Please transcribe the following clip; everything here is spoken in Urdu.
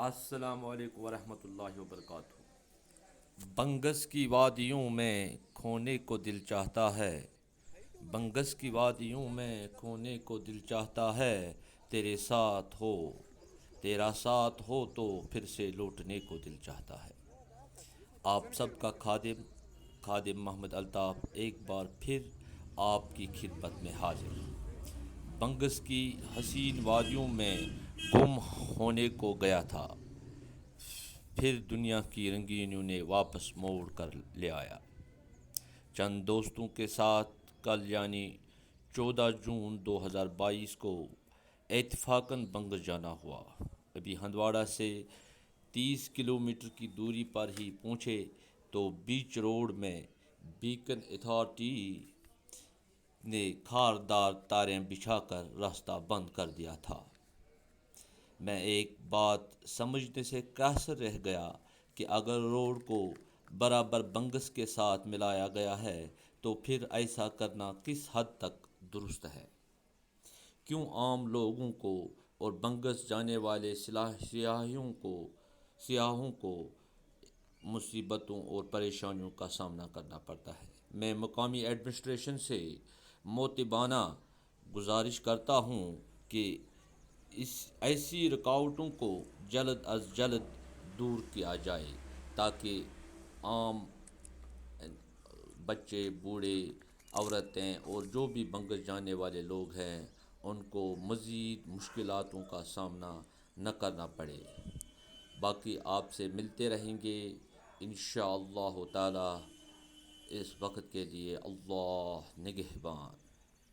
السلام علیکم ورحمۃ اللہ وبرکاتہ۔ بنگس کی وادیوں میں کھونے کو دل چاہتا ہے، بنگس کی وادیوں میں کھونے کو دل چاہتا ہے، تیرے ساتھ ہو، تیرا ساتھ ہو تو پھر سے لوٹنے کو دل چاہتا ہے۔ آپ سب کا خادم محمد الطاف ایک بار پھر آپ کی خدمت میں حاضر۔ بنگس کی حسین وادیوں میں گم ہونے کو گیا تھا، پھر دنیا کی رنگینیوں نے واپس موڑ کر لے آیا۔ چند دوستوں کے ساتھ کل یعنی 14 جون 2022 کو اتفاقاً بنگس جانا ہوا۔ ابھی ہندواڑہ سے 30 کلومیٹر کی دوری پر ہی پہنچے تو بیچ روڈ میں بیکن اتھارٹی نے خاردار تاریں بچھا کر راستہ بند کر دیا تھا۔ میں ایک بات سمجھنے سے قاصر رہ گیا کہ اگر روڈ کو برابر بنگس کے ساتھ ملایا گیا ہے تو پھر ایسا کرنا کس حد تک درست ہے؟ کیوں عام لوگوں کو اور بنگس جانے والے سیاحوں کو مصیبتوں اور پریشانیوں کا سامنا کرنا پڑتا ہے؟ میں مقامی ایڈمنسٹریشن سے مؤدبانہ گزارش کرتا ہوں کہ ایسی رکاوٹوں کو جلد از جلد دور کیا جائے تاکہ عام بچے، بوڑھے، عورتیں اور جو بھی بنگس جانے والے لوگ ہیں ان کو مزید مشکلاتوں کا سامنا نہ کرنا پڑے۔ باقی آپ سے ملتے رہیں گے انشاءاللہ تعالی۔ اس وقت کے لیے اللہ نگہبان۔